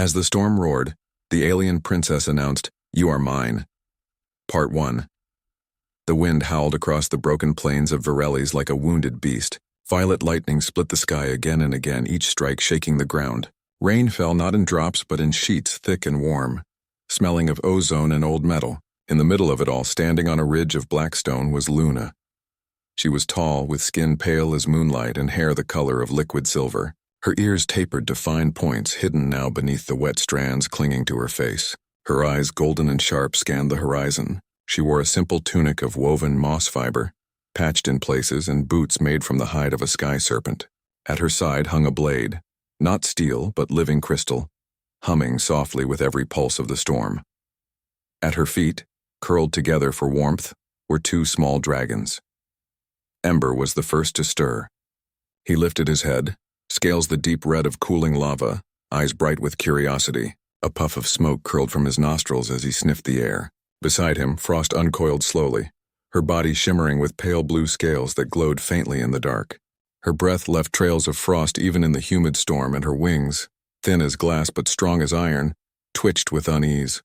As the storm roared, the alien princess announced, "You are mine." Part 1. The wind howled across the broken plains of Varellis like a wounded beast. Violet lightning split the sky again and again, each strike shaking the ground. Rain fell not in drops but in sheets thick and warm, smelling of ozone and old metal. In the middle of it all, standing on a ridge of black stone, was Luna. She was tall, with skin pale as moonlight and hair the color of liquid silver. Her ears tapered to fine points, hidden now beneath the wet strands clinging to her face. Her eyes, golden and sharp, scanned the horizon. She wore a simple tunic of woven moss fiber, patched in places, and boots made from the hide of a sky serpent. At her side hung a blade, not steel but living crystal, humming softly with every pulse of the storm. At her feet, curled together for warmth, were two small dragons. Ember was the first to stir. He lifted his head, scales the deep red of cooling lava, eyes bright with curiosity. A puff of smoke curled from his nostrils as he sniffed the air. Beside him, Frost uncoiled slowly, her body shimmering with pale blue scales that glowed faintly in the dark. Her breath left trails of frost even in the humid storm, and her wings, thin as glass but strong as iron, twitched with unease.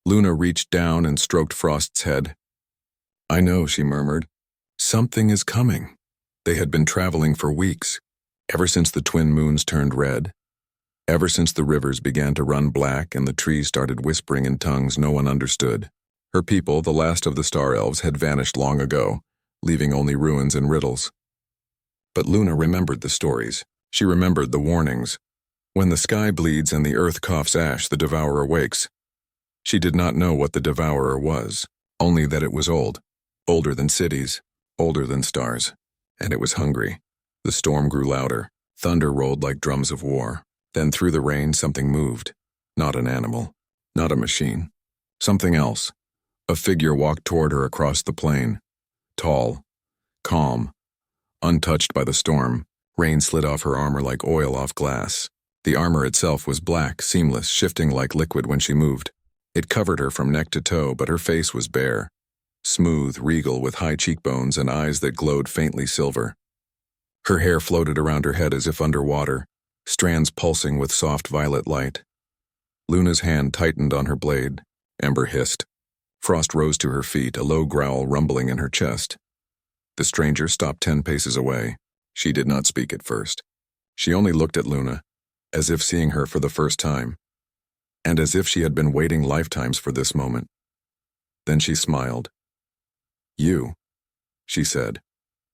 Luna reached down and stroked Frost's head. "I know," she murmured. "Something is coming." They had been traveling for weeks, ever since the twin moons turned red, ever since the rivers began to run black and the trees started whispering in tongues no one understood. Her people, the last of the star elves, had vanished long ago, leaving only ruins and riddles. But Luna remembered the stories. She remembered the warnings. When the sky bleeds and the earth coughs ash, the devourer wakes. She did not know what the devourer was, only that it was old, older than cities, older than stars, and it was hungry. The storm grew louder. Thunder rolled like drums of war. Then through the rain something moved. Not an animal, not a machine. Something else. A figure walked toward her across the plain. Tall, calm, untouched by the storm. Rain slid off her armor like oil off glass. The armor itself was black, seamless, shifting like liquid when she moved. It covered her from neck to toe, but her face was bare. Smooth, regal, with high cheekbones and eyes that glowed faintly silver. Her hair floated around her head as if underwater, strands pulsing with soft violet light. Luna's hand tightened on her blade. Ember hissed. Frost rose to her feet, a low growl rumbling in her chest. The stranger stopped 10 paces away. She did not speak at first. She only looked at Luna, as if seeing her for the first time, and as if she had been waiting lifetimes for this moment. Then she smiled. "You," she said,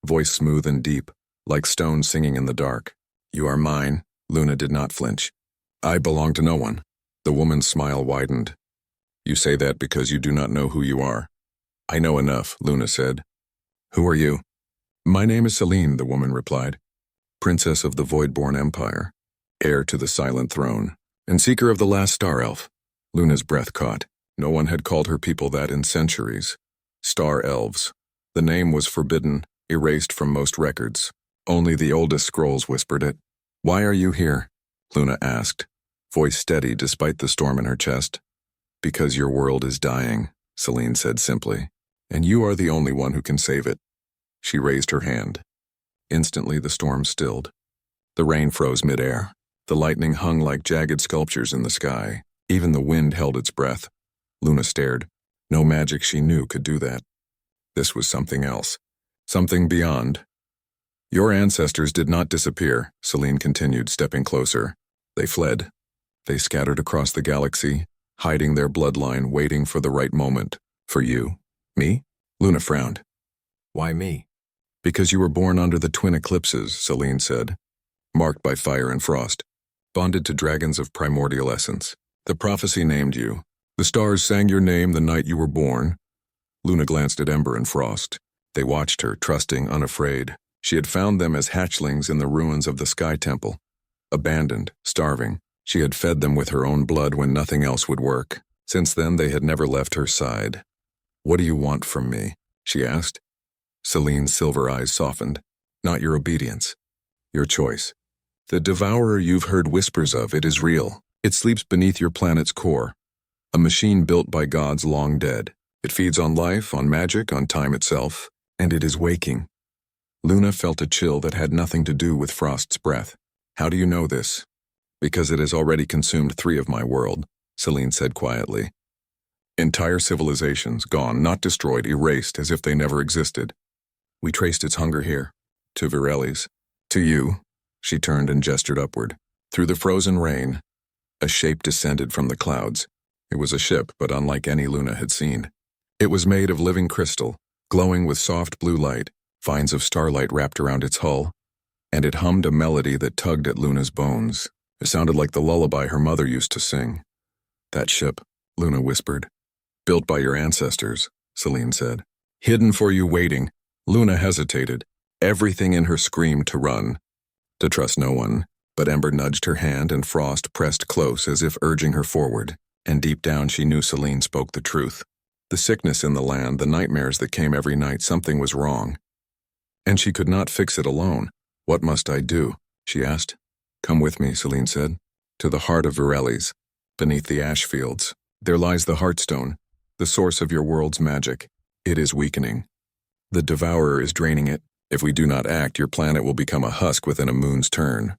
voice smooth and deep, like stone singing in the dark. "You are mine." Luna did not flinch. "I belong to no one." The woman's smile widened. "You say that because you do not know who you are." "I know enough," Luna said. "Who are you?" "My name is Celine," the woman replied. "Princess of the Voidborn Empire, heir to the Silent Throne, and seeker of the last star elf." Luna's breath caught. No one had called her people that in centuries. Star elves. The name was forbidden, erased from most records. Only the oldest scrolls whispered it. "Why are you here?" Luna asked, voice steady despite the storm in her chest. "Because your world is dying," Celine said simply, "and you are the only one who can save it." She raised her hand. Instantly the storm stilled. The rain froze midair. The lightning hung like jagged sculptures in the sky. Even the wind held its breath. Luna stared. No magic she knew could do that. This was something else. Something beyond. "Your ancestors did not disappear," Celine continued, stepping closer. "They fled. They scattered across the galaxy, hiding their bloodline, waiting for the right moment. For you." "Me?" Luna frowned. "Why me?" "Because you were born under the twin eclipses," Celine said. "Marked by fire and frost. Bonded to dragons of primordial essence. The prophecy named you. The stars sang your name the night you were born." Luna glanced at Ember and Frost. They watched her, trusting, unafraid. She had found them as hatchlings in the ruins of the Sky Temple. Abandoned, starving, she had fed them with her own blood when nothing else would work. Since then, they had never left her side. "What do you want from me?" she asked. Celine's silver eyes softened. "Not your obedience. Your choice. The devourer you've heard whispers of, it is real. It sleeps beneath your planet's core. A machine built by gods long dead. It feeds on life, on magic, on time itself, and it is waking." Luna felt a chill that had nothing to do with Frost's breath. "How do you know this?" Because it has already consumed 3 of my world, Celine said quietly. Entire civilizations, gone, not destroyed, erased as if they never existed. We traced its hunger here, to Virelli's. To you, she turned and gestured upward. Through the frozen rain, a shape descended from the clouds. It was a ship, but unlike any Luna had seen. It was made of living crystal, glowing with soft blue light, fines of starlight wrapped around its hull, and it hummed a melody that tugged at Luna's bones. It sounded like the lullaby her mother used to sing. That ship, Luna whispered. Built by your ancestors, Celine said. Hidden for you waiting. Luna hesitated. Everything in her screamed to run, to trust no one, but Ember nudged her hand and Frost pressed close as if urging her forward, and deep down she knew Celine spoke the truth. The sickness in the land, the nightmares that came every night, something was wrong. And she could not fix it alone. What must I do? She asked. Come with me, Celine said. To the heart of Virelli's, beneath the ash fields. There lies the Heartstone, the source of your world's magic. It is weakening. The Devourer is draining it. If we do not act, your planet will become a husk within a moon's turn.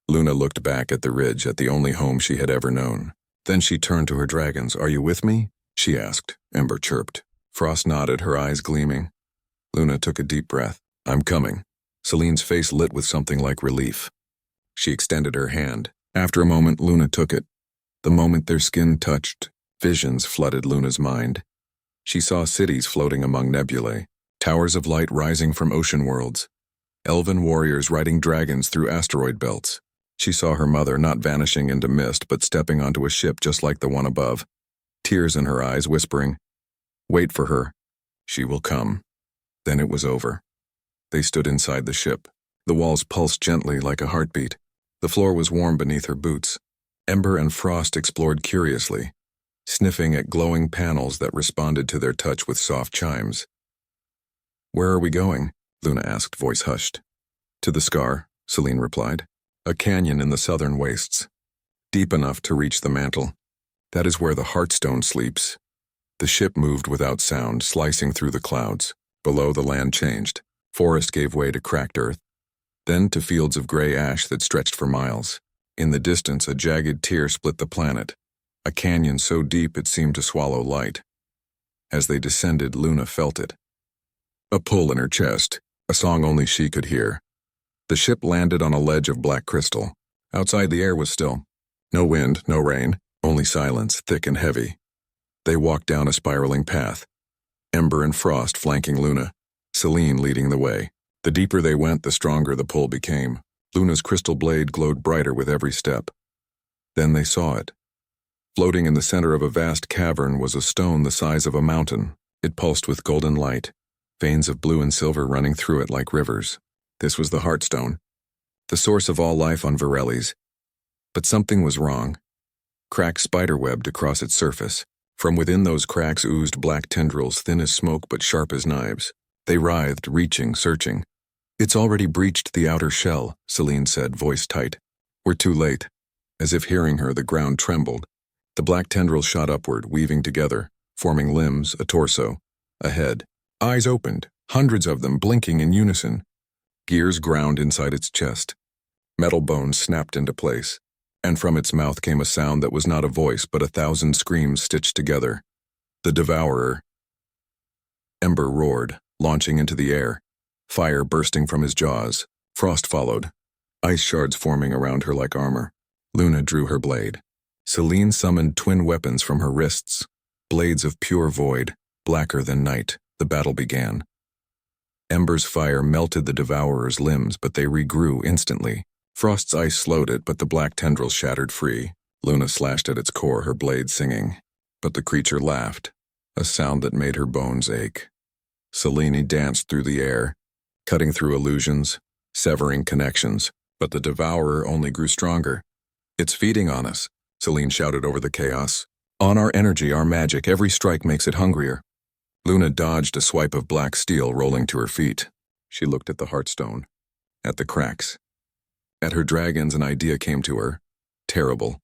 Luna looked back at the ridge, at the only home she had ever known. Then she turned to her dragons. Are you with me? She asked. Ember chirped. Frost nodded, her eyes gleaming. Luna took a deep breath. I'm coming. Celine's face lit with something like relief. She extended her hand. After a moment, Luna took it. The moment their skin touched, visions flooded Luna's mind. She saw cities floating among nebulae, towers of light rising from ocean worlds, elven warriors riding dragons through asteroid belts. She saw her mother not vanishing into mist but stepping onto a ship just like the one above, tears in her eyes whispering, "Wait for her. She will come." Then it was over. They stood inside the ship. The walls pulsed gently like a heartbeat. The floor was warm beneath her boots. Ember and Frost explored curiously, sniffing at glowing panels that responded to their touch with soft chimes. Where are we going? Luna asked, voice hushed. To the Scar, Celine replied. A canyon in the southern wastes, deep enough to reach the mantle. That is where the Heartstone sleeps. The ship moved without sound, slicing through the clouds. Below, the land changed. Forest gave way to cracked earth, then to fields of gray ash that stretched for miles. In the distance, a jagged tear split the planet, a canyon so deep it seemed to swallow light. As they descended, Luna felt it. A pull in her chest, a song only she could hear. The ship landed on a ledge of black crystal. Outside, the air was still. No wind, no rain, only silence, thick and heavy. They walked down a spiraling path, Ember and Frost flanking Luna, Celine leading the way. The deeper they went, the stronger the pull became. Luna's crystal blade glowed brighter with every step. Then they saw it. Floating in the center of a vast cavern was a stone the size of a mountain. It pulsed with golden light, veins of blue and silver running through it like rivers. This was the Heartstone, the source of all life on Virelli's. But something was wrong. Cracks spiderwebbed across its surface. From within those cracks oozed black tendrils, thin as smoke but sharp as knives. They writhed, reaching, searching. It's already breached the outer shell, Celine said, voice tight. We're too late. As if hearing her, the ground trembled. The black tendrils shot upward, weaving together, forming limbs, a torso, a head. Eyes opened, hundreds of them blinking in unison. Gears ground inside its chest. Metal bones snapped into place, and from its mouth came a sound that was not a voice but 1,000 screams stitched together. The Devourer. Ember roared, launching into the air, fire bursting from his jaws. Frost followed, ice shards forming around her like armor. Luna drew her blade. Celine summoned twin weapons from her wrists, blades of pure void, blacker than night. The battle began. Ember's fire melted the Devourer's limbs, but they regrew instantly. Frost's ice slowed it, but the black tendrils shattered free. Luna slashed at its core, her blade singing. But the creature laughed, a sound that made her bones ache. Celine danced through the air, cutting through illusions, severing connections, but the Devourer only grew stronger. It's feeding on us, Celine shouted over the chaos. On our energy, our magic, every strike makes it hungrier. Luna dodged a swipe of black steel rolling to her feet. She looked at the Heartstone, at the cracks. At her dragons, an idea came to her. Terrible.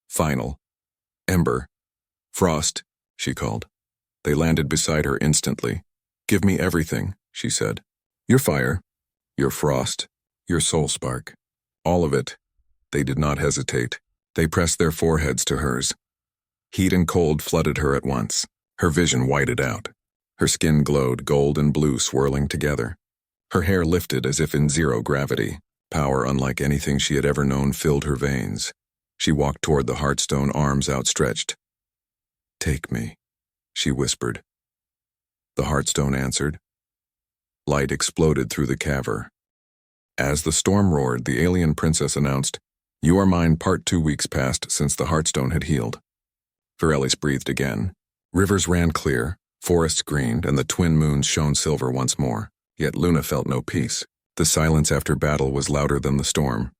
Final. Ember. Frost, she called. They landed beside her instantly. Give me everything, she said. Your fire, your frost, your soul spark. All of it. They did not hesitate. They pressed their foreheads to hers. Heat and cold flooded her at once. Her vision whited out. Her skin glowed, gold and blue swirling together. Her hair lifted as if in zero gravity. Power unlike anything she had ever known filled her veins. She walked toward the Heartstone, arms outstretched. "Take me," she whispered. The Heartstone answered. Light exploded through the cavern. As the storm roared, the alien princess announced, "You are mine." Part 2 weeks passed since the Heartstone had healed. Varellis breathed again. Rivers ran clear, forests greened, and the twin moons shone silver once more. Yet Luna felt no peace. The silence after battle was louder than the storm.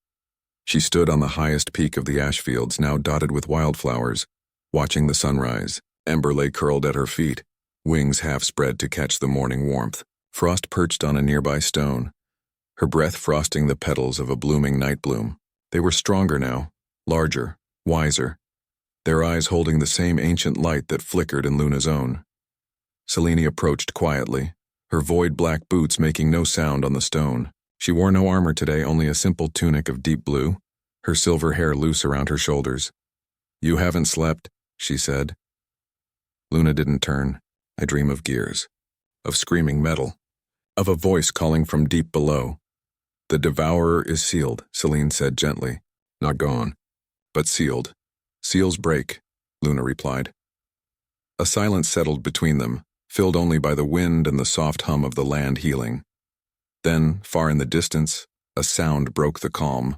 She stood on the highest peak of the ash fields, now dotted with wildflowers, watching the sunrise. Ember lay curled at her feet, wings half spread to catch the morning warmth. Frost perched on a nearby stone, her breath frosting the petals of a blooming night bloom. They were stronger now, larger, wiser, their eyes holding the same ancient light that flickered in Luna's own. Selene approached quietly, her void-black boots making no sound on the stone. She wore no armor today, only a simple tunic of deep blue, her silver hair loose around her shoulders. "You haven't slept," she said. Luna didn't turn. "I dream of gears, of screaming metal, of a voice calling from deep below." "The devourer is sealed," Selene said gently. "Not gone, but sealed." "Seals break," Luna replied. A silence settled between them, filled only by the wind and the soft hum of the land healing. Then, far in the distance, a sound broke the calm.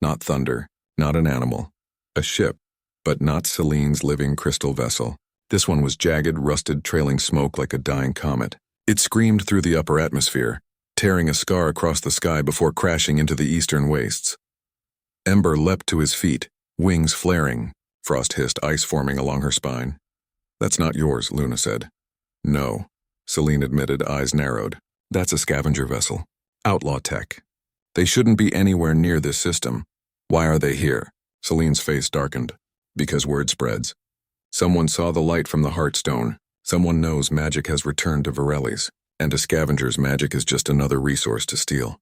Not thunder, not an animal. A ship, but not Selene's living crystal vessel. This one was jagged, rusted, trailing smoke like a dying comet. It screamed through the upper atmosphere, tearing a scar across the sky before crashing into the eastern wastes. Ember leapt to his feet, wings flaring. Frost hissed, ice forming along her spine. "That's not yours," Luna said. "No," Selene admitted, eyes narrowed. "That's a scavenger vessel. Outlaw tech. They shouldn't be anywhere near this system. Why are they here?" Selene's face darkened. "Because word spreads. Someone saw the light from the Heartstone. Someone knows magic has returned to Varellis, and to scavengers magic is just another resource to steal."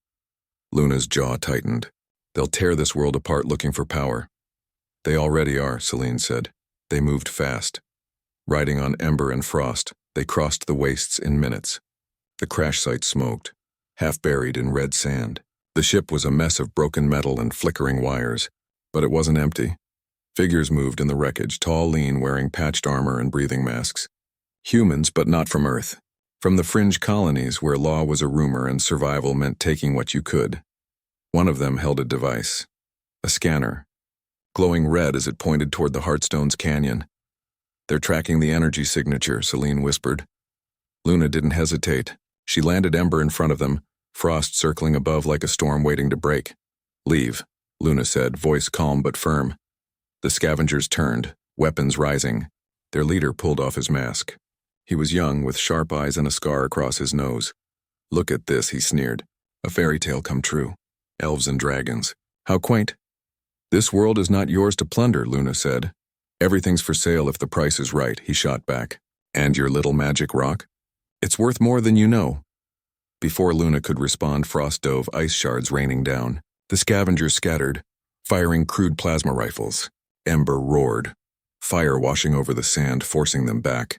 Luna's jaw tightened. "They'll tear this world apart looking for power." "They already are," Selene said. They moved fast. Riding on Ember and Frost, they crossed the wastes in minutes. The crash site smoked, half buried in red sand. The ship was a mess of broken metal and flickering wires, but it wasn't empty. Figures moved in the wreckage, tall, lean, wearing patched armor and breathing masks. Humans, but not from Earth. From the fringe colonies where law was a rumor and survival meant taking what you could. One of them held a device. A scanner. Glowing red as it pointed toward the Heartstone's canyon. "They're tracking the energy signature," Selene whispered. Luna didn't hesitate. She landed Ember in front of them, Frost circling above like a storm waiting to break. "Leave," Luna said, voice calm but firm. The scavengers turned, weapons rising. Their leader pulled off his mask. He was young, with sharp eyes and a scar across his nose. "Look at this," he sneered. "A fairy tale come true. Elves and dragons. How quaint." "This world is not yours to plunder," Luna said. "Everything's for sale if the price is right," he shot back. "And your little magic rock? It's worth more than you know." Before Luna could respond, Frost dove, ice shards raining down. The scavengers scattered, firing crude plasma rifles. Ember roared, fire washing over the sand, forcing them back.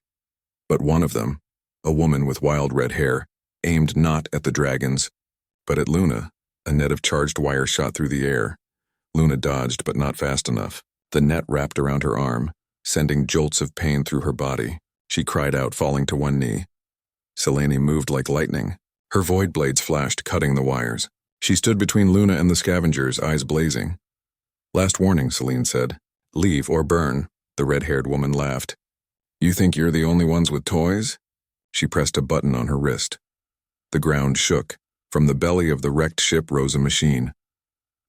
But one of them, a woman with wild red hair, aimed not at the dragons, but at Luna. A net of charged wire shot through the air. Luna dodged, but not fast enough. The net wrapped around her arm, sending jolts of pain through her body. She cried out, falling to one knee. Selene moved like lightning. Her void blades flashed, cutting the wires. She stood between Luna and the scavengers, eyes blazing. "Last warning," Selene said. "Leave or burn." The red-haired woman laughed. "You think you're the only ones with toys?" She pressed a button on her wrist. The ground shook. From the belly of the wrecked ship rose a machine.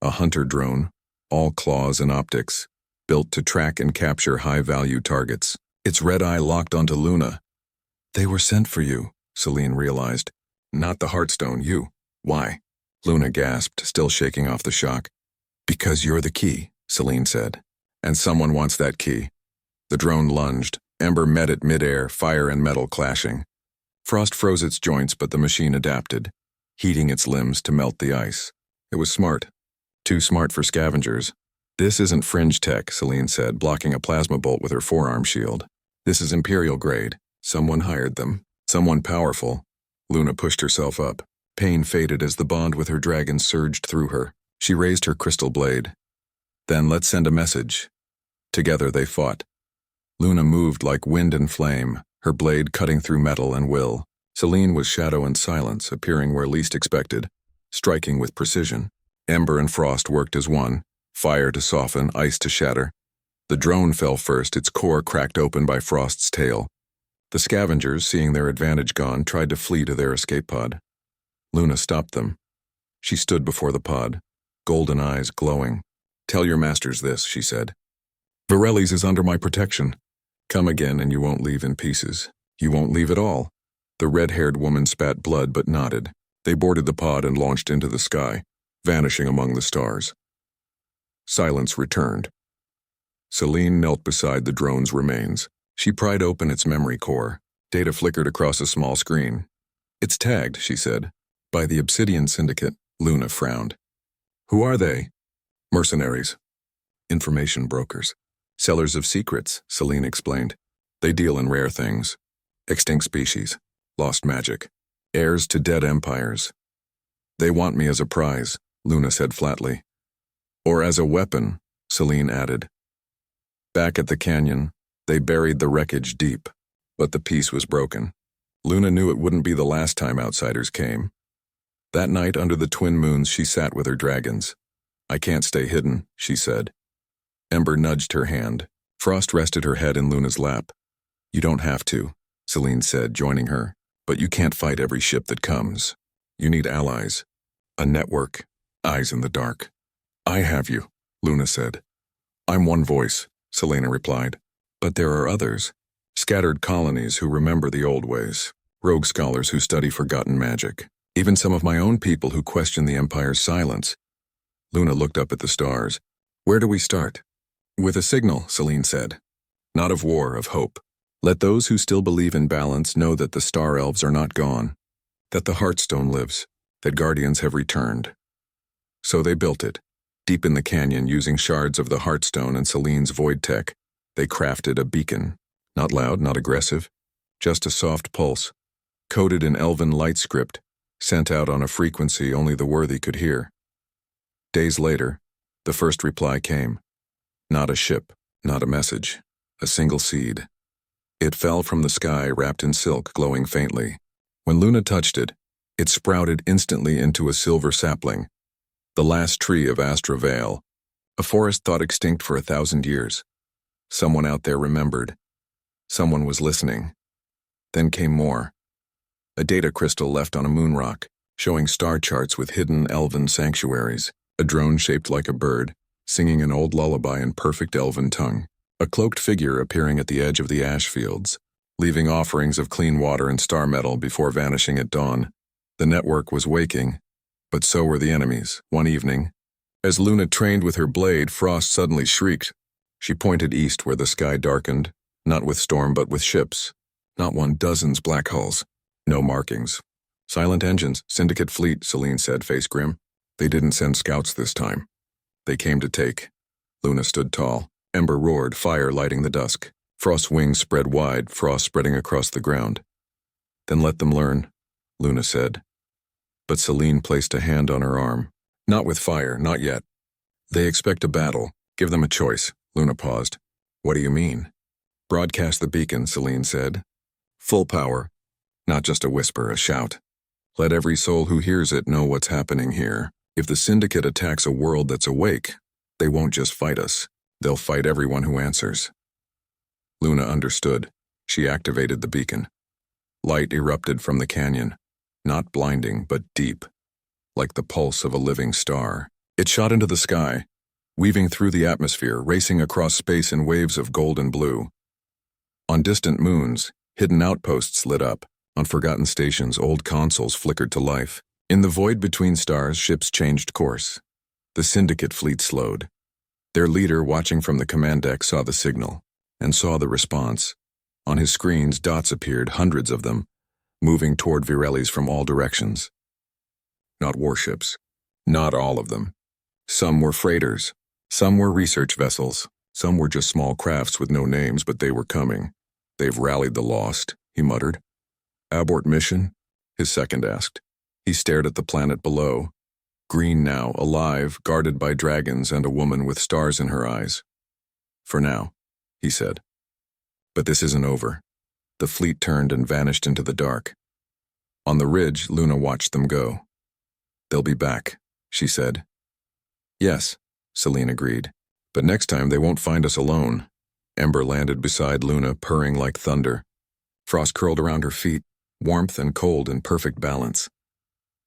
A hunter drone, all claws and optics, built to track and capture high-value targets. Its red eye locked onto Luna. "They were sent for you," Selene realized. "Not the Heartstone, you. Why?" Luna gasped, still shaking off the shock. "Because you're the key," Selene said. "And someone wants that key." The drone lunged. Ember met it midair, fire and metal clashing. Frost froze its joints, but the machine adapted, heating its limbs to melt the ice. It was smart. Too smart for scavengers. This isn't fringe tech, Celine said, blocking a plasma bolt with her forearm shield. This is Imperial grade. Someone hired them. Someone powerful. Luna pushed herself up. Pain faded as the bond with her dragon surged through her. She raised her crystal blade. Then let's send a message. Together they fought. Luna moved like wind and flame, her blade cutting through metal and will. Celine was shadow and silence, appearing where least expected, striking with precision. Ember and frost worked as one, fire to soften, ice to shatter. The drone fell first, its core cracked open by Frost's tail. The scavengers, seeing their advantage gone, tried to flee to their escape pod. Luna stopped them. She stood before the pod, golden eyes glowing. "Tell your masters this," she said. "Varelli's is under my protection. Come again and you won't leave in pieces. You won't leave at all." The red-haired woman spat blood but nodded. They boarded the pod and launched into the sky, vanishing among the stars. Silence returned. Celine knelt beside the drone's remains. She pried open its memory core. Data flickered across a small screen. "It's tagged," she said. "By the Obsidian Syndicate." Luna frowned. "Who are they?" "Mercenaries. Information brokers. Sellers of secrets," Celine explained. "They deal in rare things. Extinct species. Lost magic. Heirs to dead empires. They want me as a prize," Luna said flatly. "Or as a weapon," Celine added. Back at the canyon, they buried the wreckage deep, but the peace was broken. Luna knew it wouldn't be the last time outsiders came. That night under the twin moons she sat with her dragons. "I can't stay hidden," she said. Ember nudged her hand. Frost rested her head in Luna's lap. "You don't have to," Celine said, joining her. "But you can't fight every ship that comes. You need allies. A network. Eyes in the dark." "I have you," Luna said. "I'm one voice," Selena replied. "But there are others. Scattered colonies who remember the old ways. Rogue scholars who study forgotten magic. Even some of my own people who question the Empire's silence." Luna looked up at the stars. "Where do we start?" "With a signal," Celine said. "Not of war, of hope. Let those who still believe in balance know that the Star Elves are not gone, that the Heartstone lives, that Guardians have returned." So they built it. Deep in the canyon, using shards of the Heartstone and Celine's void tech, they crafted a beacon. Not loud, not aggressive, just a soft pulse, coded in Elven light script, sent out on a frequency only the worthy could hear. Days later, the first reply came. Not a ship, not a message, a single seed. It fell from the sky wrapped in silk, glowing faintly. When Luna touched it, it sprouted instantly into a silver sapling, the last tree of Astra Vale, a forest thought extinct for 1,000 years. Someone out there remembered. Someone was listening. Then came more. A data crystal left on a moon rock, showing star charts with hidden elven sanctuaries, a drone shaped like a bird, singing an old lullaby in perfect elven tongue, a cloaked figure appearing at the edge of the ash fields, leaving offerings of clean water and star metal before vanishing at dawn. The network was waking, but so were the enemies. One evening, as Luna trained with her blade, Frost suddenly shrieked. She pointed east where the sky darkened, not with storm but with ships. Not 12 black hulls. No markings. "Silent engines, Syndicate fleet," Celine said, face grim. "They didn't send scouts this time. They came to take." Luna stood tall. Ember roared, fire lighting the dusk. Frost's wings spread wide, frost spreading across the ground. "Then let them learn," Luna said. But Celine placed a hand on her arm. "Not with fire, not yet. They expect a battle. Give them a choice." Luna paused. "What do you mean?" "Broadcast the beacon," Celine said. "Full power. Not just a whisper, a shout. Let every soul who hears it know what's happening here. If the Syndicate attacks a world that's awake, they won't just fight us. They'll fight everyone who answers." Luna understood. She activated the beacon. Light erupted from the canyon. Not blinding, but deep. Like the pulse of a living star. It shot into the sky, weaving through the atmosphere, racing across space in waves of gold and blue. On distant moons, hidden outposts lit up. On forgotten stations, old consoles flickered to life. In the void between stars, ships changed course. The Syndicate fleet slowed. Their leader, watching from the command deck, saw the signal, and saw the response. On his screens, dots appeared, hundreds of them, moving toward Virelli's from all directions. Not warships. Not all of them. Some were freighters. Some were research vessels. Some were just small crafts with no names, but they were coming. They've rallied the lost, he muttered. Abort mission? His second asked. He stared at the planet below. Green now, alive, guarded by dragons and a woman with stars in her eyes. For now, he said. But this isn't over. The fleet turned and vanished into the dark. On the ridge, Luna watched them go. They'll be back, she said. Yes, Celine agreed. But next time they won't find us alone. Ember landed beside Luna, purring like thunder. Frost curled around her feet, warmth and cold in perfect balance.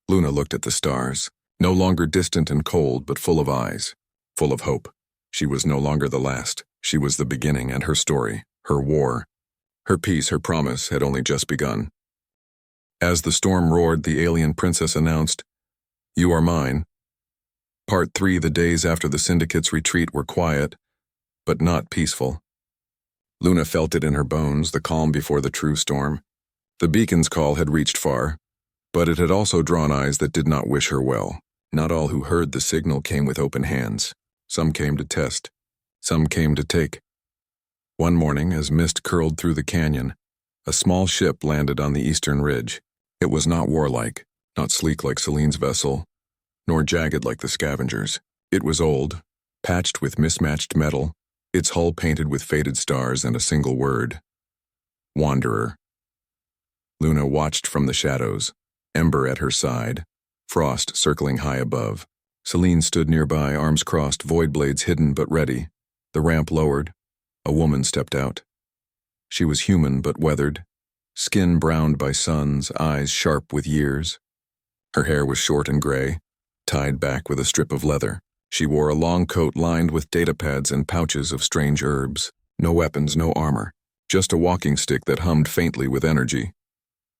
Luna looked at the stars, no longer distant and cold, but full of eyes, full of hope. She was no longer the last. She was the beginning, and her story, her war, her peace, her promise had only just begun. As the storm roared, the alien princess announced, "You are mine." Part 3. The days after the Syndicate's retreat were quiet, but not peaceful. Luna felt it in her bones, the calm before the true storm. The beacon's call had reached far, but it had also drawn eyes that did not wish her well. Not all who heard the signal came with open hands. Some came to test. Some came to take. One morning, as mist curled through the canyon, a small ship landed on the eastern ridge. It was not warlike, not sleek like Celine's vessel, nor jagged like the Scavengers. It was old, patched with mismatched metal, its hull painted with faded stars and a single word: Wanderer. Luna watched from the shadows, Ember at her side, Frost circling high above. Celine stood nearby, arms crossed, void blades hidden but ready. The ramp lowered. A woman stepped out. She was human but weathered, skin browned by suns, eyes sharp with years. Her hair was short and gray, tied back with a strip of leather. She wore a long coat lined with datapads and pouches of strange herbs. No weapons, no armor, just a walking stick that hummed faintly with energy.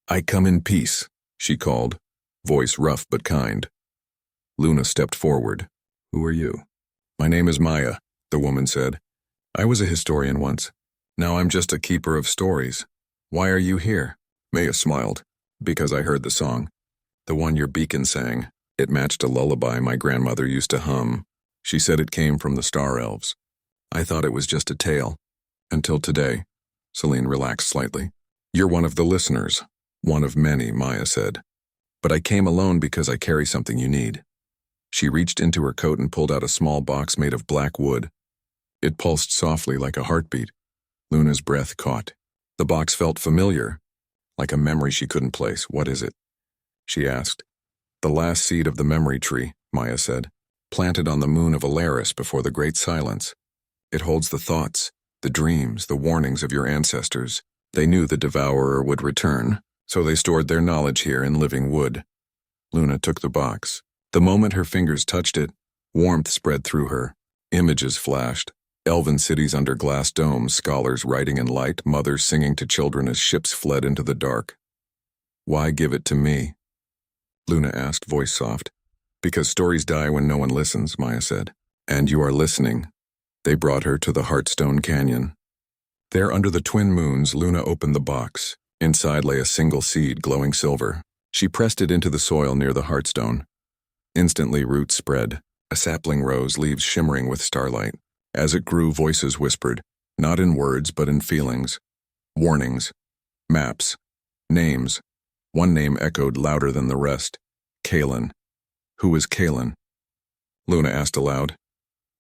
"I come in peace," she called, voice rough but kind. Luna stepped forward. "Who are you?" "My name is Maya," the woman said. "I was a historian once. Now I'm just a keeper of stories. Why are you here?" Maya smiled. "Because I heard the song. The one your beacon sang. It matched a lullaby my grandmother used to hum. She said it came from the Star Elves. I thought it was just a tale. Until today." Celine relaxed slightly. "You're one of the listeners. One of many," Maya said. "But I came alone because I carry something you need." She reached into her coat and pulled out a small box made of black wood. It pulsed softly like a heartbeat. Luna's breath caught. The box felt familiar, like a memory she couldn't place. "What is it?" she asked. "The last seed of the memory tree," Maya said, "planted on the moon of Alaris before the Great Silence. It holds the thoughts, the dreams, the warnings of your ancestors. They knew the devourer would return, so they stored their knowledge here in living wood." Luna took the box. The moment her fingers touched it, warmth spread through her. Images flashed. Elven cities under glass domes, scholars writing in light, mothers singing to children as ships fled into the dark. "Why give it to me?" Luna asked, voice soft. "Because stories die when no one listens," Maya said. "And you are listening." They brought her to the Heartstone Canyon. There under the twin moons, Luna opened the box. Inside lay a single seed, glowing silver. She pressed it into the soil near the Heartstone. Instantly roots spread. A sapling rose, leaves shimmering with starlight. As it grew, voices whispered, not in words but in feelings. Warnings. Maps. Names. One name echoed louder than the rest. Kalen. Who is Kalen? Luna asked aloud.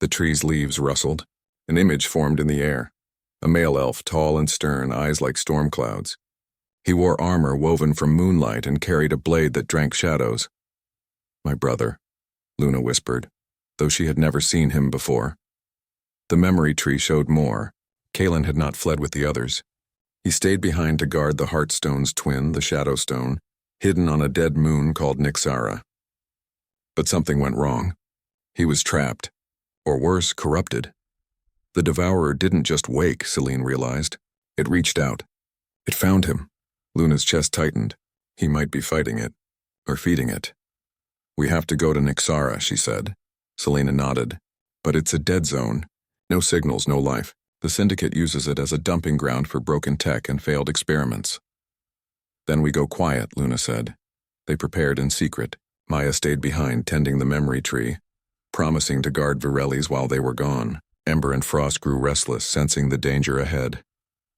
The tree's leaves rustled. An image formed in the air. A male elf, tall and stern, eyes like storm clouds. He wore armor woven from moonlight and carried a blade that drank shadows. "My brother," Luna whispered, though she had never seen him before. The memory tree showed more. Kalen had not fled with the others. He stayed behind to guard the Heartstone's twin, the Shadowstone, hidden on a dead moon called Nixara. But something went wrong. He was trapped, or worse, corrupted. The devourer didn't just wake, Celine realized. It reached out. It found him. Luna's chest tightened. He might be fighting it, or feeding it. "We have to go to Nixara," she said. Selena nodded. "But it's a dead zone. No signals, no life. The Syndicate uses it as a dumping ground for broken tech and failed experiments." "Then we go quiet," Luna said. They prepared in secret. Maya stayed behind, tending the memory tree. promising to guard Virelli's while they were gone. Ember and Frost grew restless, sensing the danger ahead.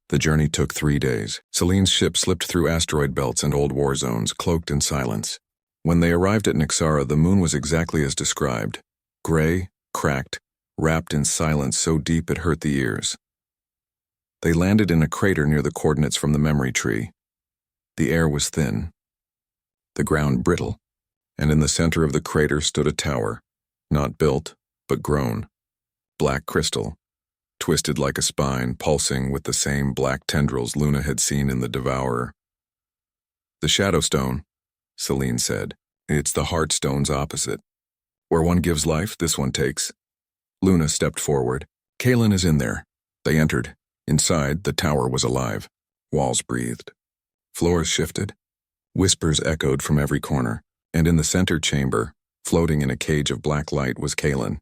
The journey took 3 days. Celine's ship slipped through asteroid belts and old war zones, cloaked in silence. When they arrived at Nixara, the moon was exactly as described. Gray, cracked, wrapped in silence so deep it hurt the ears. They landed in a crater near the coordinates from the memory tree. The air was thin, the ground brittle, and in the center of the crater stood a tower, not built, but grown. Black crystal, twisted like a spine, pulsing with the same black tendrils Luna had seen in the Devourer. "The Shadow Stone," Celine said. "It's the Heartstone's opposite. Where one gives life, this one takes." Luna stepped forward. "Kaelin is in there." They entered. Inside, the tower was alive. Walls breathed. Floors shifted. Whispers echoed from every corner, and in the center chamber, floating in a cage of black light, was Kaelin.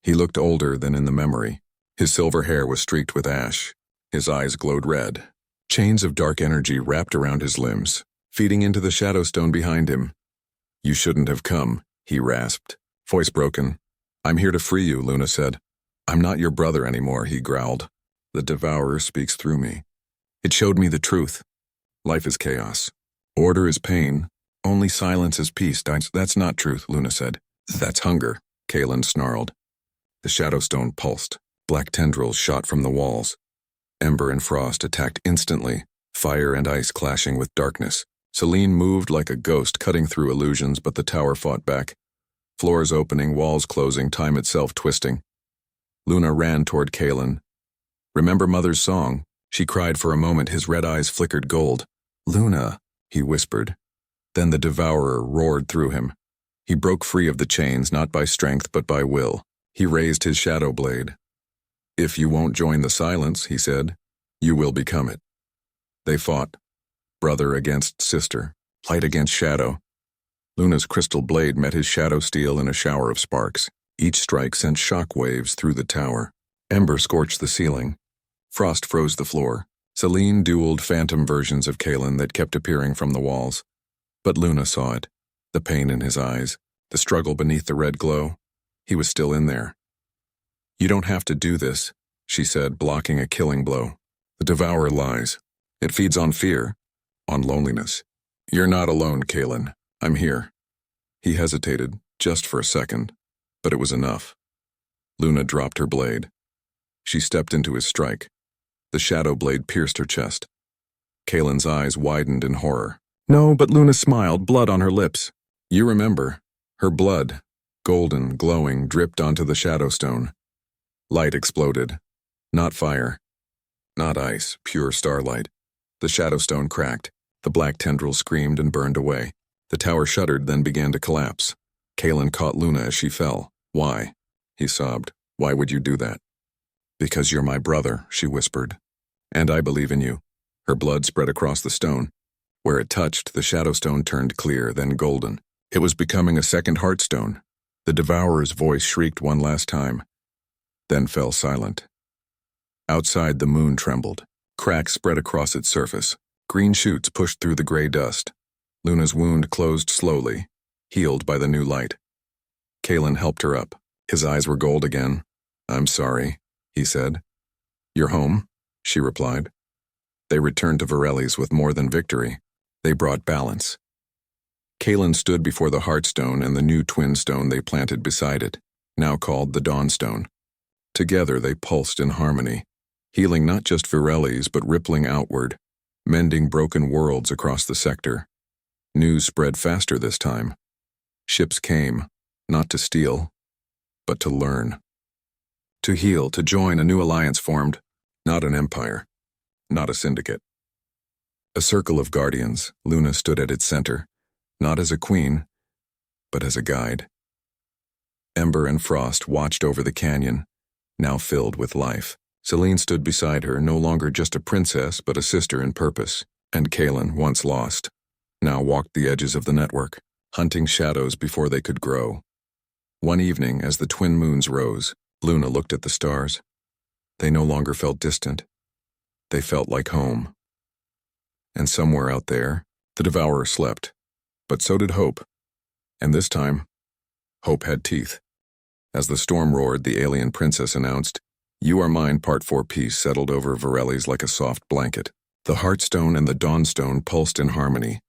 He looked older than in the memory. His silver hair was streaked with ash. His eyes glowed red. Chains of dark energy wrapped around his limbs, feeding into the Shadow Stone behind him. "You shouldn't have come," he rasped, voice broken. "I'm here to free you," Luna said. "I'm not your brother anymore," he growled. "The Devourer speaks through me. It showed me the truth. Life is chaos. Order is pain. Only silence is peace." "That's not truth," Luna said. "That's hunger," Kaelin snarled. The Shadow Stone pulsed. Black tendrils shot from the walls. Ember and Frost attacked instantly, fire and ice clashing with darkness. Celine moved like a ghost, cutting through illusions, but the tower fought back. Floors opening, walls closing, time itself twisting. Luna ran toward Kaelin. "Remember Mother's song?" She cried for a moment, his red eyes flickered gold. "Luna," he whispered. Then the Devourer roared through him. He broke free of the chains, not by strength but by will. He raised his shadow blade. "If you won't join the silence," he said, "you will become it." They fought. Brother against sister, light against shadow. Luna's crystal blade met his shadow steel in a shower of sparks. Each strike sent shock waves through the tower. Ember scorched the ceiling. Frost froze the floor. Celine dueled phantom versions of Kaelin that kept appearing from the walls. But Luna saw it, the pain in his eyes, the struggle beneath the red glow. He was still in there. "You don't have to do this," she said, blocking a killing blow. "The Devourer lies. It feeds on fear, on loneliness. You're not alone, Kaelin. I'm here." He hesitated, just for a second, but it was enough. Luna dropped her blade. She stepped into his strike. The shadow blade pierced her chest. Kaelin's eyes widened in horror. "No," but Luna smiled, blood on her lips. "You remember." Her blood, golden, glowing, dripped onto the Shadow Stone. Light exploded. Not fire. Not ice, pure starlight. The Shadow Stone cracked. The black tendrils screamed and burned away. The tower shuddered, then began to collapse. Kaelin caught Luna as she fell. "Why?" he sobbed. "Why would you do that?" "Because you're my brother," she whispered. "And I believe in you." Her blood spread across the stone. Where it touched, the Shadow Stone turned clear, then golden. It was becoming a second Heartstone. The Devourer's voice shrieked one last time, then fell silent. Outside, the moon trembled. Cracks spread across its surface. Green shoots pushed through the gray dust. Luna's wound closed slowly, healed by the new light. Kaelin helped her up. His eyes were gold again. "I'm sorry," he said. "You're home," she replied. They returned to Virelli's with more than victory. They brought balance. Kaelin stood before the Heartstone and the new twin stone they planted beside it, now called the Dawnstone. Together they pulsed in harmony, healing not just Virelli's but rippling outward, mending broken worlds across the sector. News spread faster this time. Ships came, not to steal, but to learn. To heal, to join, a new alliance formed, not an empire, not a syndicate. A circle of guardians, Luna stood at its center, not as a queen, but as a guide. Ember and Frost watched over the canyon, now filled with life. Celine stood beside her, no longer just a princess, but a sister in purpose. And Kaelin, once lost, now walked the edges of the network, hunting shadows before they could grow. One evening, as the twin moons rose, Luna looked at the stars. They no longer felt distant. They felt like home. And somewhere out there, the Devourer slept. But so did hope. And this time, hope had teeth. As the storm roared, the alien princess announced, "You Are Mine Part 4 peace settled over Varellis like a soft blanket. The Heartstone and the Dawnstone pulsed in harmony,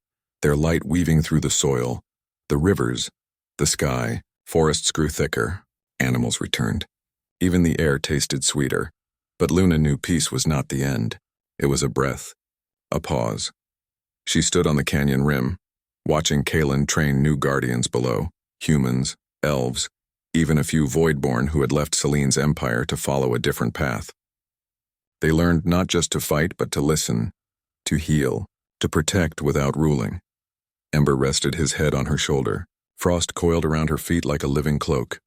their light weaving through the soil, the rivers, the sky, forests grew thicker, animals returned. Even the air tasted sweeter. But Luna knew peace was not the end. It was a breath, a pause. She stood on the canyon rim, watching Kalen train new guardians below, humans, elves, even a few Voidborn who had left Selene's empire to follow a different path. They learned not just to fight but to listen, to heal, to protect without ruling. Ember rested his head on her shoulder, frost coiled around her feet like a living cloak.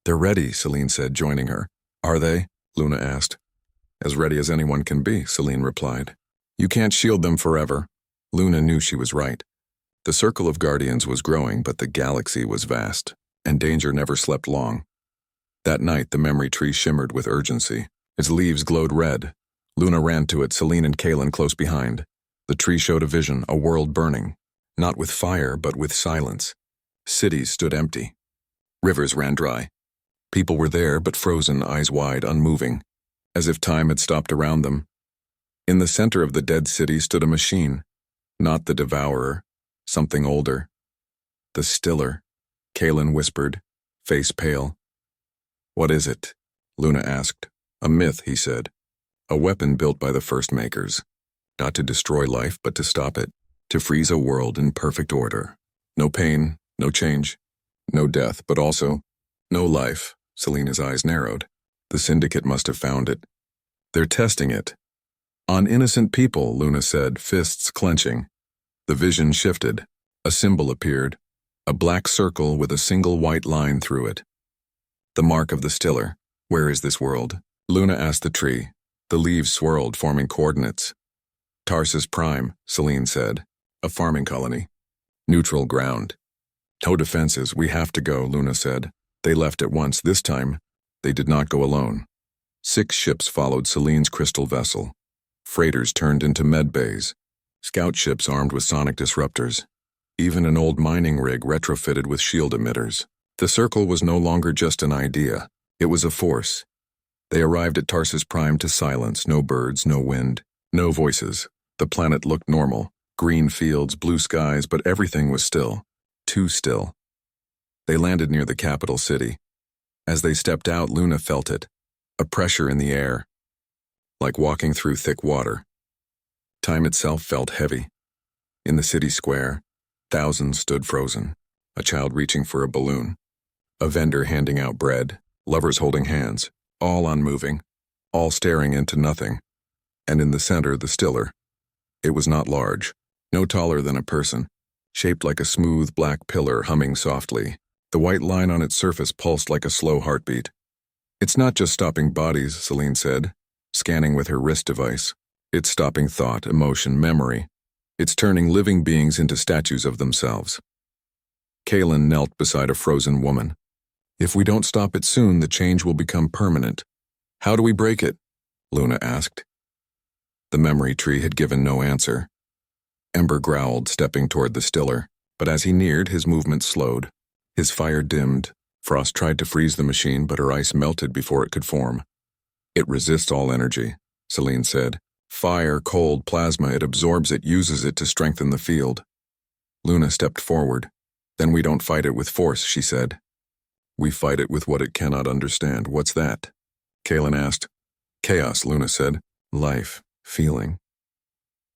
"They're ready," Selene said, joining her. "Are they?" Luna asked. "As ready as anyone can be," Selene replied. "You can't shield them forever." Luna knew she was right. The circle of guardians was growing, but the galaxy was vast, and danger never slept long. That night, the memory tree shimmered with urgency. Its leaves glowed red. Luna ran to it, Selene and Kalen close behind. The tree showed a vision, a world burning, not with fire, but with silence. Cities stood empty. Rivers ran dry. People were there, but frozen, eyes wide, unmoving, as if time had stopped around them. In the center of the dead city stood a machine, not the devourer, something older. The Stiller, Kalen whispered, face pale. "What is it?" Luna asked. "A myth," he said. "A weapon built by the first makers. Not to destroy life, but to stop it. To freeze a world in perfect order. No pain, no change, no death, but also no life." Selena's eyes narrowed. "The Syndicate must have found it. They're testing it. On innocent people," Luna said, fists clenching. The vision shifted. A symbol appeared. A black circle with a single white line through it. "The mark of the Stiller. Where is this world?" Luna asked the tree. The leaves swirled, forming coordinates. "Tarsus Prime," Selene said. "A farming colony. Neutral ground." "No defenses, we have to go," Luna said. They left at once. This time, they did not go alone. 6 ships followed Selene's crystal vessel. Freighters turned into med bays. Scout ships armed with sonic disruptors. Even an old mining rig retrofitted with shield emitters. The circle was no longer just an idea. It was a force. They arrived at Tarsus Prime to silence. No birds, no wind, no voices. The planet looked normal. Green fields, blue skies, but everything was still. Too still. They landed near the capital city. As they stepped out, Luna felt it. A pressure in the air. Like walking through thick water. Time itself felt heavy. In the city square, thousands stood frozen. A child reaching for a balloon. A vendor handing out bread. Lovers holding hands. All unmoving. All staring into nothing. And in the center, the Stiller. It was not large. No taller than a person. Shaped like a smooth black pillar humming softly. The white line on its surface pulsed like a slow heartbeat. "It's not just stopping bodies," Selene said, scanning with her wrist device. "It's stopping thought, emotion, memory. It's turning living beings into statues of themselves." Kalen knelt beside a frozen woman. "If we don't stop it soon, the change will become permanent." "How do we break it?" Luna asked. The memory tree had given no answer. Ember growled, stepping toward the Stiller, but as he neared, his movement slowed. His fire dimmed. Frost tried to freeze the machine, but her ice melted before it could form. "It resists all energy," Selene said. "Fire, cold, plasma, it absorbs it, uses it to strengthen the field." Luna stepped forward. "Then we don't fight it with force," she said. "We fight it with what it cannot understand." "What's that?" Kalen asked. "Chaos," Luna said. "Life, feeling."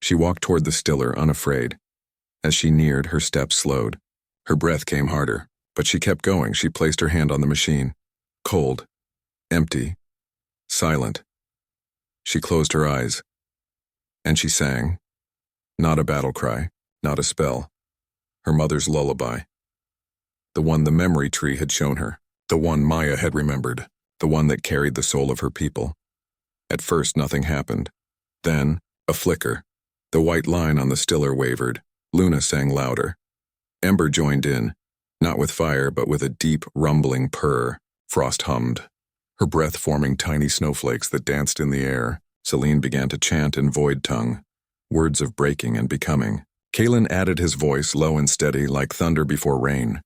She walked toward the Stiller, unafraid. As she neared, her steps slowed. Her breath came harder. But she kept going. She placed her hand on the machine. Cold. Empty. Silent. She closed her eyes. And she sang. Not a battle cry. Not a spell. Her mother's lullaby. The one the memory tree had shown her. The one Maya had remembered. The one that carried the soul of her people. At first, nothing happened. Then, a flicker. The white line on the Stiller wavered. Luna sang louder. Ember joined in. Not with fire, but with a deep, rumbling purr. Frost hummed. Her breath forming tiny snowflakes that danced in the air. Selene began to chant in void tongue. Words of breaking and becoming. Kalen added his voice, low and steady, like thunder before rain.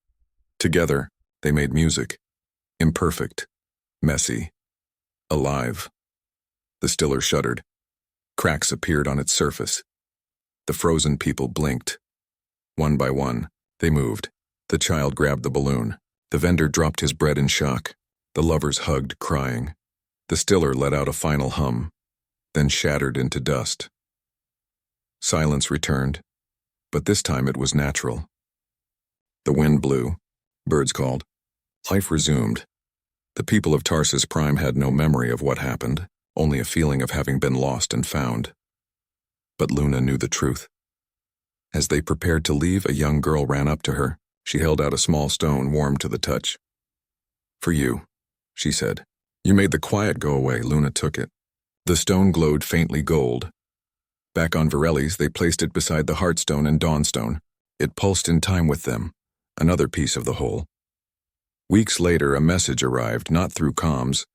Together, they made music. Imperfect. Messy. Alive. The stiller shuddered. Cracks appeared on its surface. The frozen people blinked. One by one, they moved. The child grabbed the balloon. The vendor dropped his bread in shock. The lovers hugged, crying. The stiller let out a final hum, then shattered into dust. Silence returned, but this time it was natural. The wind blew. Birds called. Life resumed. The people of Tarsus Prime had no memory of what happened, only a feeling of having been lost and found. But Luna knew the truth. As they prepared to leave, a young girl ran up to her. She held out a small stone, warm to the touch. "For you," she said. "You made the quiet go away." Luna took it. The stone glowed faintly gold. Back on Varelli's, they placed it beside the Heartstone and Dawnstone. It pulsed in time with them, another piece of the whole. Weeks later, a message arrived, not through comms,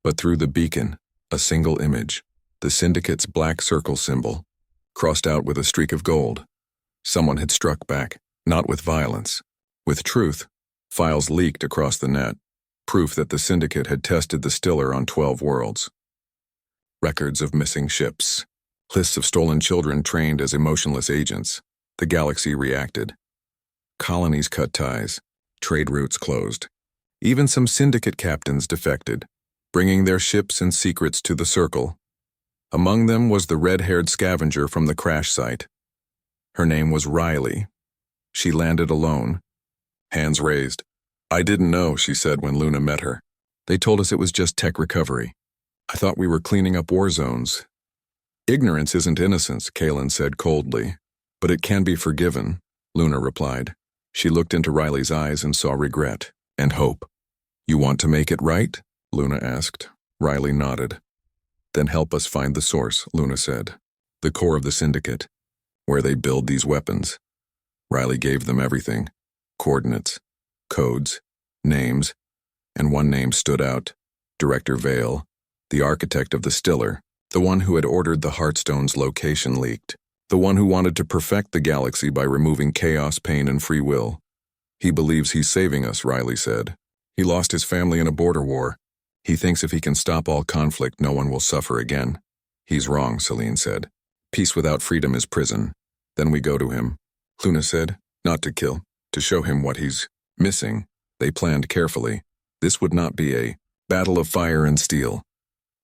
but through the beacon, a single image, the Syndicate's black circle symbol, crossed out with a streak of gold. Someone had struck back, not with violence, with truth. Files leaked across the net, proof that the Syndicate had tested the stiller on 12 worlds. Records of missing ships, lists of stolen children trained as emotionless agents. The galaxy reacted. Colonies cut ties, trade routes closed. Even some Syndicate captains defected, bringing their ships and secrets to the Circle. Among them was the red-haired scavenger from the crash site. Her name was Riley. She landed alone, hands raised. "I didn't know," she said when Luna met her. "They told us it was just tech recovery. I thought we were cleaning up war zones." "Ignorance isn't innocence," Kalen said coldly. "But it can be forgiven," Luna replied. She looked into Riley's eyes and saw regret and hope. "You want to make it right?" Luna asked. Riley nodded. "Then help us find the source," Luna said. "The core of the Syndicate, where they build these weapons." Riley gave them everything. Coordinates, codes, names, and one name stood out. Director Vale, the architect of the stiller, the one who had ordered the Heartstone's location leaked, the one who wanted to perfect the galaxy by removing chaos, pain, and free will. "He believes he's saving us," Riley said. "He lost his family in a border war. He thinks if he can stop all conflict, no one will suffer again." "He's wrong," Celine said. "Peace without freedom is prison." "Then we go to him," Luna said. "Not to kill, to show him what he's missing." They planned carefully. This would not be a battle of fire and steel.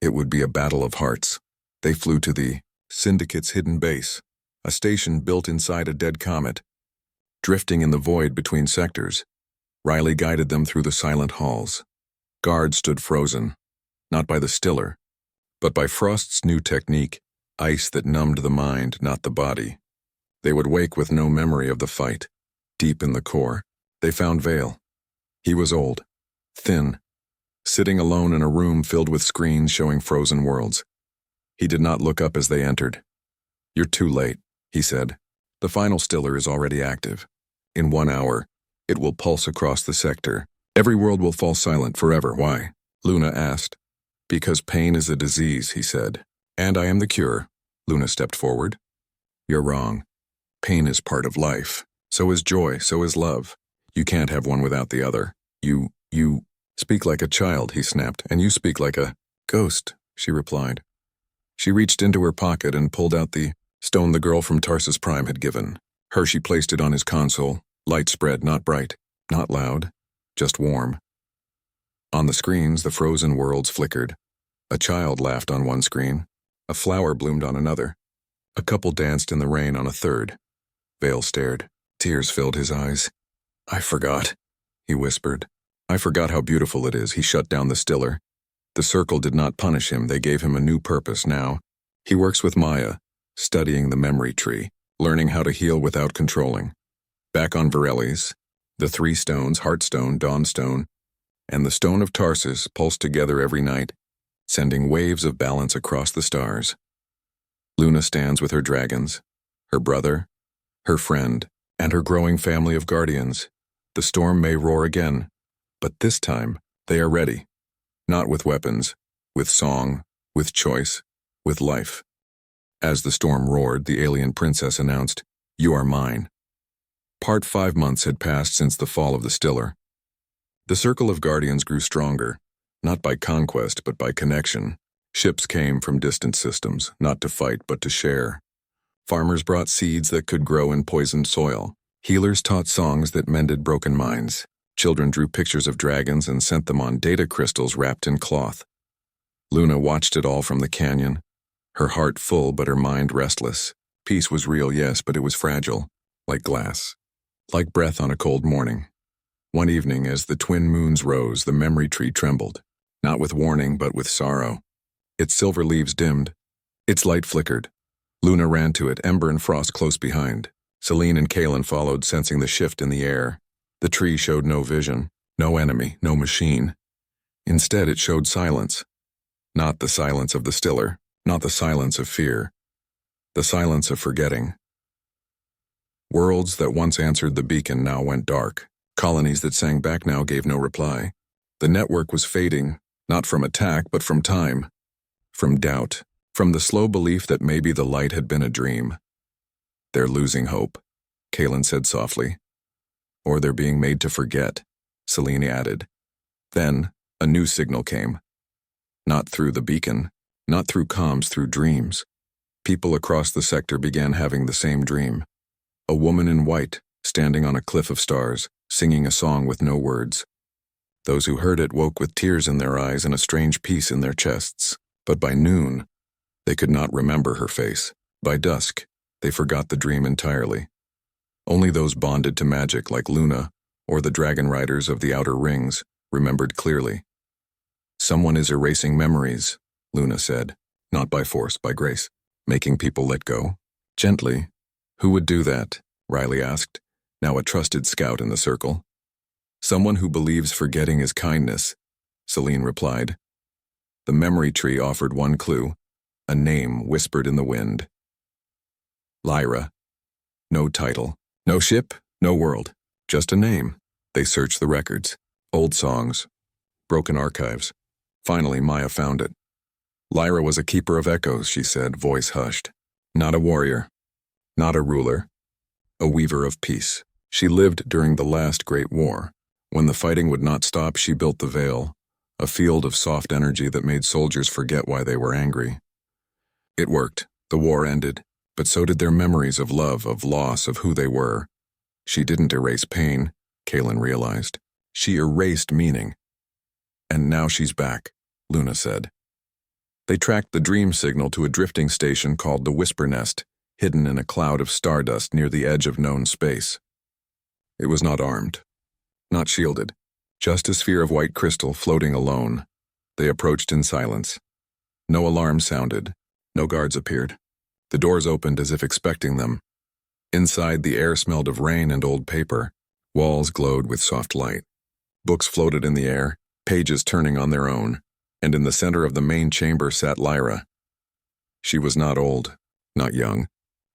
It would be a battle of hearts. They flew to the Syndicate's hidden base, a station built inside a dead comet, drifting in the void between sectors. Riley guided them through the silent halls. Guards stood frozen, not by the stiller, but by Frost's new technique, ice that numbed the mind, not the body. They would wake with no memory of the fight. Deep in the core, they found Vale. He was old, thin, sitting alone in a room filled with screens showing frozen worlds. He did not look up as they entered. "You're too late," he said. "The final stiller is already active. In 1 hour, it will pulse across the sector. Every world will fall silent forever." "Why?" Luna asked. "Because pain is a disease," he said. "And I am the cure." Luna stepped forward. "You're wrong. Pain is part of life. So is joy, so is love. You can't have one without the other. You speak like a child," he snapped, "and you speak like a ghost," she replied. She reached into her pocket and pulled out the stone the girl from Tarsus Prime had given. Hershey placed it on his console, light spread, not bright, not loud, just warm. On the screens, the frozen worlds flickered. A child laughed on one screen. A flower bloomed on another. A couple danced in the rain on a third. Vale stared. Tears filled his eyes. "I forgot," he whispered. "I forgot how beautiful it is." He shut down the stiller. The Circle did not punish him. They gave him a new purpose now. He works with Maya, studying the memory tree, learning how to heal without controlling. Back on Varelli's, the 3 stones, Heartstone, Dawnstone, and the Stone of Tarsus pulsed together every night, sending waves of balance across the stars. Luna stands with her dragons, her brother, her friend, and her growing family of guardians. The storm may roar again, but this time they are ready. Not with weapons, with song, with choice, with life. As the storm roared, the alien princess announced, "You are mine." 5 months had passed since the fall of the stiller. The circle of guardians grew stronger, not by conquest but by connection. Ships came from distant systems, not to fight but to share. Farmers brought seeds that could grow in poisoned soil. Healers taught songs that mended broken minds. Children drew pictures of dragons and sent them on data crystals wrapped in cloth. Luna watched it all from the canyon, her heart full but her mind restless. Peace was real, yes, but it was fragile, like glass, like breath on a cold morning. One evening, as the twin moons rose, the memory tree trembled, not with warning but with sorrow. Its silver leaves dimmed, its light flickered. Luna ran to it, Ember and Frost close behind. Celine and Kalen followed, sensing the shift in the air. The tree showed no vision, no enemy, no machine. Instead, it showed silence. Not the silence of the stiller, not the silence of fear, the silence of forgetting. Worlds that once answered the beacon now went dark. Colonies that sang back now gave no reply. The network was fading, not from attack but from time, from doubt, from the slow belief that maybe the light had been a dream. They're losing hope, Kalen said softly. Or they're being made to forget, Celine added. Then, a new signal came. Not through the beacon, not through comms, through dreams. People across the sector began having the same dream. A woman in white, standing on a cliff of stars, singing a song with no words. Those who heard it woke with tears in their eyes and a strange peace in their chests. But by noon, they could not remember her face. By dusk, they forgot the dream entirely. Only those bonded to magic like Luna or the dragon riders of the outer rings remembered clearly. Someone is erasing memories, Luna said, not by force, by grace, making people let go. Gently. Who would do that? Riley asked, now a trusted scout in the circle. Someone who believes forgetting is kindness, Celine replied. The memory tree offered one clue, a name whispered in the wind. Lyra. No title, no ship, no world, just a name. They searched the records, old songs, broken archives. Finally, Maya found it. Lyra was a keeper of echoes, she said, voice hushed. Not a warrior, not a ruler, a weaver of peace. She lived during the last great war. When the fighting would not stop, she built the Veil, a field of soft energy that made soldiers forget why they were angry. It worked. The war ended, but so did their memories of love, of loss, of who they were. She didn't erase pain, Kalen realized. She erased meaning. And now she's back, Luna said. They tracked the dream signal to a drifting station called the Whisper Nest, hidden in a cloud of stardust near the edge of known space. It was not armed, not shielded, just a sphere of white crystal floating alone. They approached in silence. No alarm sounded, no guards appeared. The doors opened as if expecting them. Inside, the air smelled of rain and old paper. Walls glowed with soft light. Books floated in the air, pages turning on their own, and in the center of the main chamber sat Lyra. She was not old, not young,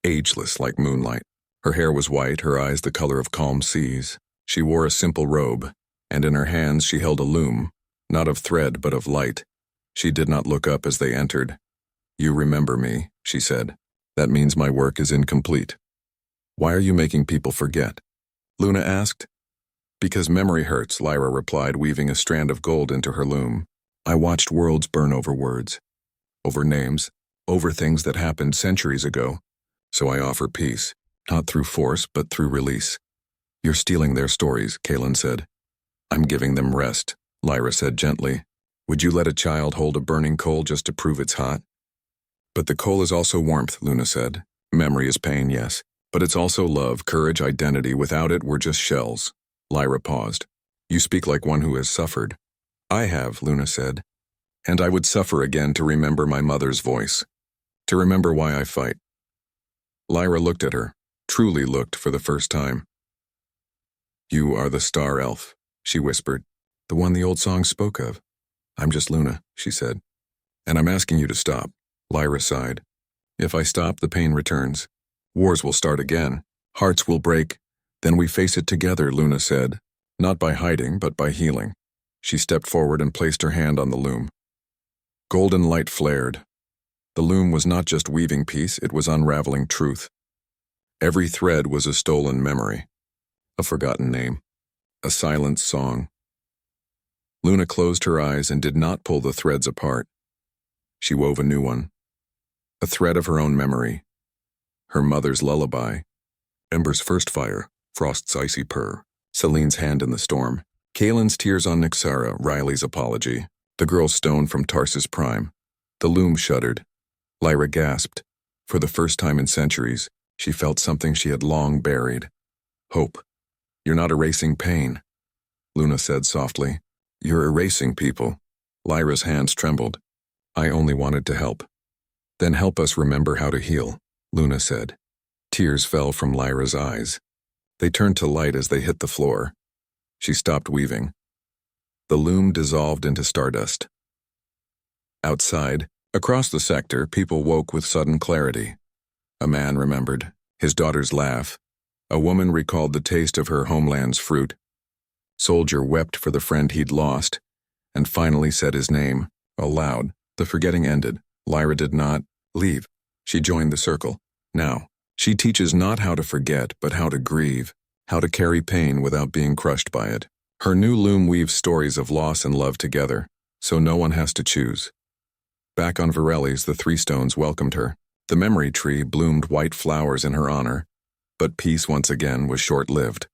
ageless like moonlight. Her hair was white, her eyes the color of calm seas. She wore a simple robe, and in her hands she held a loom, not of thread but of light. She did not look up as they entered. You remember me, she said. That means my work is incomplete. Why are you making people forget? Luna asked. Because memory hurts, Lyra replied, weaving a strand of gold into her loom. I watched worlds burn over words, over names, over things that happened centuries ago. So I offer peace, not through force, but through release. You're stealing their stories, Kalen said. I'm giving them rest, Lyra said gently. Would you let a child hold a burning coal just to prove it's hot? But the coal is also warmth, Luna said. Memory is pain, yes, but it's also love, courage, identity. Without it, we're just shells. Lyra paused. You speak like one who has suffered. I have, Luna said. And I would suffer again to remember my mother's voice, to remember why I fight. Lyra looked at her, truly looked for the first time. You are the star elf, she whispered, the one the old song spoke of. I'm just Luna, she said. And I'm asking you to stop. Lyra sighed. If I stop, the pain returns. Wars will start again. Hearts will break. Then we face it together, Luna said. Not by hiding, but by healing. She stepped forward and placed her hand on the loom. Golden light flared. The loom was not just weaving peace, it was unraveling truth. Every thread was a stolen memory, a forgotten name, a silent song. Luna closed her eyes and did not pull the threads apart. She wove a new one, a thread of her own memory, her mother's lullaby, Ember's first fire, Frost's icy purr, Celine's hand in the storm, Kaelin's tears on Nyxara, Riley's apology, the girl's stone from Tarsus Prime. The loom shuddered. Lyra gasped. For the first time in centuries, she felt something she had long buried. Hope. You're not erasing pain, Luna said softly. You're erasing people. Lyra's hands trembled. I only wanted to help. Then help us remember how to heal, Luna said. Tears fell from Lyra's eyes. They turned to light as they hit the floor. She stopped weaving. The loom dissolved into stardust. Outside, across the sector, people woke with sudden clarity. A man remembered his daughter's laugh. A woman recalled the taste of her homeland's fruit. Soldier wept for the friend he'd lost, and finally said his name, aloud. The forgetting ended. Lyra did not leave. She joined the circle. Now, she teaches not how to forget, but how to grieve, how to carry pain without being crushed by it. Her new loom weaves stories of loss and love together, so no one has to choose. Back on Varelli's, the three stones welcomed her. The memory tree bloomed white flowers in her honor, but peace once again was short-lived.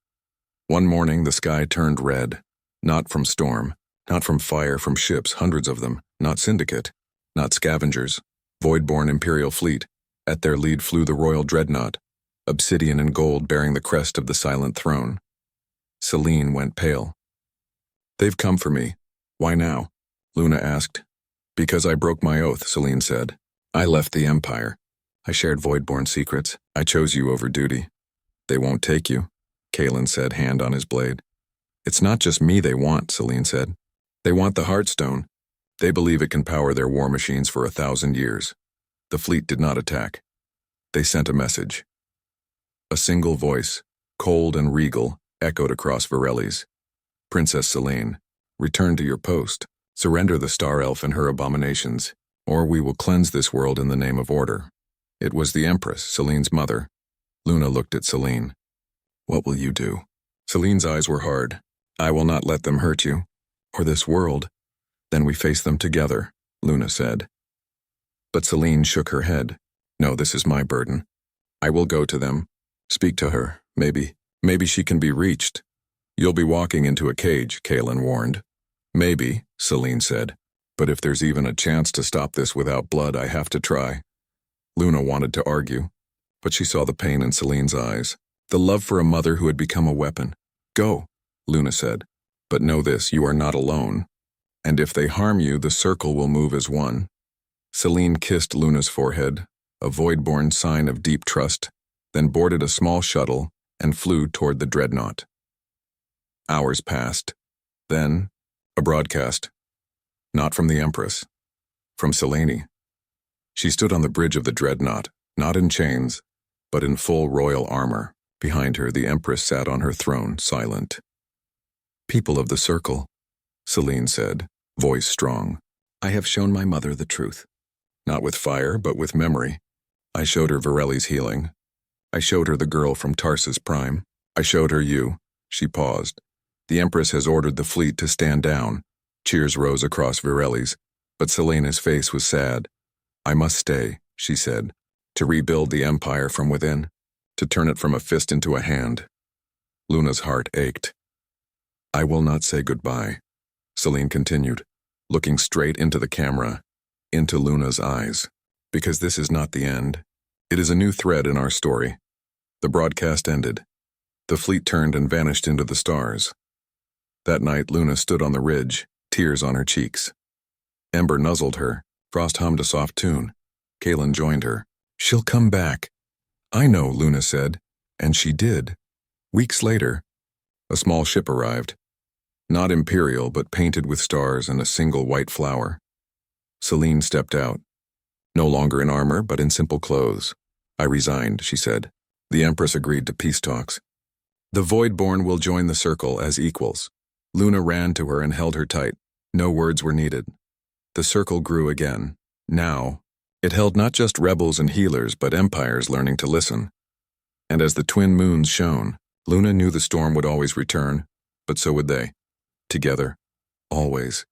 One morning the sky turned red, not from storm, not from fire from ships, hundreds of them, not syndicate, not scavengers, void-born Imperial fleet. At their lead flew the royal dreadnought, obsidian and gold bearing the crest of the silent throne. Celine went pale. They've come for me. Why now? Luna asked. Because I broke my oath, Celine said. I left the Empire. I shared void-born secrets. I chose you over duty. They won't take you, Kaelin said, hand on his blade. It's not just me they want, Celine said. They want the Heartstone. They believe it can power their war machines for 1,000 years. The fleet did not attack. They sent a message. A single voice, cold and regal, echoed across Varelli's. Princess Celine, return to your post. Surrender the Star Elf and her abominations, or we will cleanse this world in the name of order. It was the Empress, Celine's mother. Luna looked at Celine. What will you do? Celine's eyes were hard. I will not let them hurt you, or this world. Then we face them together, Luna said. But Celine shook her head. No, this is my burden. I will go to them. Speak to her. Maybe she can be reached. You'll be walking into a cage, Kaelin warned. Maybe, Celine said. But if there's even a chance to stop this without blood, I have to try. Luna wanted to argue, but she saw the pain in Celine's eyes, the love for a mother who had become a weapon. Go, Luna said. But know this, you are not alone. And if they harm you, the circle will move as one. Celine kissed Luna's forehead, a void-born sign of deep trust, then boarded a small shuttle and flew toward the dreadnought. Hours passed. Then, a broadcast. Not from the Empress. From Selene. She stood on the bridge of the dreadnought, not in chains, but in full royal armor. Behind her, the Empress sat on her throne, silent. People of the circle, Celine said, voice strong. I have shown my mother the truth. Not with fire, but with memory. I showed her Varelli's healing. I showed her the girl from Tarsus Prime. I showed her you. She paused. The Empress has ordered the fleet to stand down. Cheers rose across Varelli's, but Selena's face was sad. I must stay, she said, to rebuild the Empire from within, to turn it from a fist into a hand. Luna's heart ached. I will not say goodbye, Celine continued, looking straight into the camera, into Luna's eyes, because this is not the end. It is a new thread in our story. The broadcast ended. The fleet turned and vanished into the stars. That night, Luna stood on the ridge, tears on her cheeks. Ember nuzzled her. Frost hummed a soft tune. Kaelin joined her. She'll come back. I know, Luna said, and she did. Weeks later, a small ship arrived. Not imperial, but painted with stars and a single white flower. Celine stepped out. No longer in armor, but in simple clothes. I resigned, she said. The Empress agreed to peace talks. The Voidborn will join the circle as equals. Luna ran to her and held her tight. No words were needed. The circle grew again. Now, it held not just rebels and healers, but empires learning to listen. And as the twin moons shone, Luna knew the storm would always return, but so would they. Together, Always.